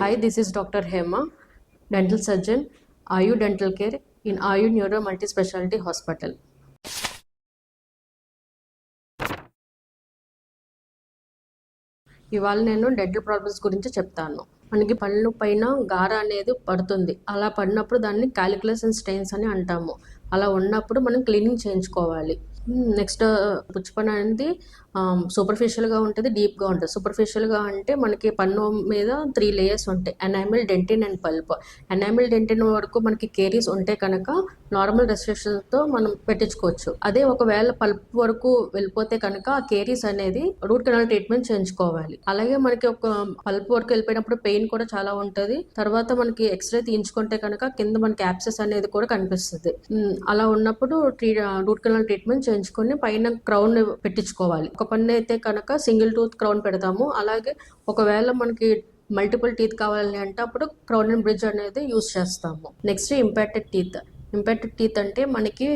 Hi, this is Dr. Hema, dental surgeon, Ayu Dental Care in Ayu Neuro Multispecialty Hospital. ఇవాళ నేను dental problems గురించి చెప్తాను. మనకి పళ్ళు పైన గార అనేది పడుతుంది. అలా పడినప్పుడు దాన్ని కాలిక్యులస్ అండ్ స్టెయిన్స్ అని అంటాము. అలా ఉన్నప్పుడు మనం క్లీనింగ్ చేయించుకోవాలి. నెక్స్ట్ పుచ్చిపన్ను అనేది సూపర్ఫిషియల్గా ఉంటుంది, డీప్గా ఉంటుంది. సూపర్ఫిషియల్గా అంటే మనకి పన్ను మీద 3 లేయర్స్ ఉంటాయి: enamel, dentine and pulp. Enamel, dentine వరకు మనకి కేరీస్ ఉంటే కనుక నార్మల్ రెస్ట్రిక్షన్స్తో మనం పెట్టించుకోవచ్చు. అదే ఒకవేళ పల్ప్ వరకు వెళ్ళిపోతే కనుక ఆ కేరీస్ అనేది రూట్ కెనాల్ ట్రీట్మెంట్ చేయించుకోవాలి. అలాగే మనకి ఒక పల్ప్ వరకు వెళ్ళిపోయినప్పుడు పెయిన్ కూడా చాలా ఉంటుంది. తర్వాత మనకి ఎక్స్రే తీయించుకుంటే కనుక కింద మనకి యాప్సెస్ అనేది కూడా కనిపిస్తుంది. అలా ఉన్నప్పుడు రూట్ కెనాల్ ట్రీట్మెంట్ చేయించుకొని పైన క్రౌన్ పెట్టించుకోవాలి. ఒక పన్ను అయితే కనుక సింగిల్ టూత్ క్రౌన్ పెడతాము. అలాగే ఒకవేళ మనకి మల్టిపుల్ టీత్ కావాలి అంటే అప్పుడు క్రౌన్ అండ్ బ్రిడ్జ్ అనేది యూస్ చేస్తాము. నెక్స్ట్ ఇంపాక్టెడ్ టీత్ అంటే మనకి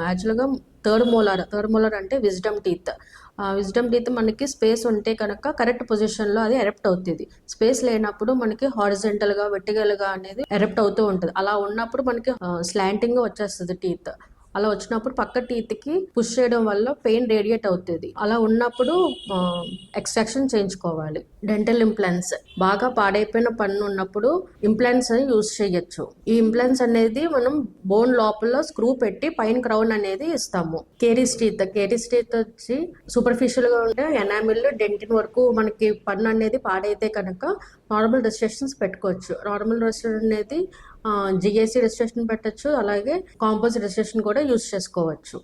యాక్చువల్గా థర్డ్ మోలార్ అంటే విజ్డమ్ టీత్ మనకి స్పేస్ ఉంటే కనుక కరెక్ట్ పొజిషన్లో అది ఎరప్ట్ అవుతుంది. స్పేస్ లేనప్పుడు మనకి హారిజెంటల్గా వెర్టికల్గా అనేది ఎరప్ట్ అవుతూ ఉంటుంది. అలా ఉన్నప్పుడు మనకి స్లాంటింగ్గా వచ్చేస్తుంది టీత్. అలా వచ్చినప్పుడు పక్క టీత్కి పుష్ చేయడం వల్ల పెయిన్ రేడియేట్ అవుతుంది. అలా ఉన్నప్పుడు ఎక్స్ట్రాక్షన్ చేయించుకోవాలి. డెంటల్ ఇంప్లాంట్స్ బాగా పాడైపోయిన పన్ను ఉన్నప్పుడు ఇంప్లాంట్స్ అని యూజ్ చేయొచ్చు. ఈ ఇంప్లాంట్స్ అనేది మనం బోన్ లోపల స్క్రూ పెట్టి పైన క్రౌన్ అనేది ఇస్తాము. కేరీస్ టీత్ వచ్చి సూపర్ఫిషియల్ గా ఉంటే ఎనామిల్, డెంటిన్ వరకు మనకి పన్ను అనేది పాడైతే కనుక నార్మల్ రెస్ట్రిక్షన్స్ పెట్టుకోవచ్చు. నార్మల్ రెస్ట్రిక్షన్ అనేది జిఏసి రెస్ట్రిక్షన్ పెట్టచ్చు, అలాగే కాంపోజిట్ రెస్ట్రిక్షన్ కూడా యూజ్ చేసుకోవచ్చు.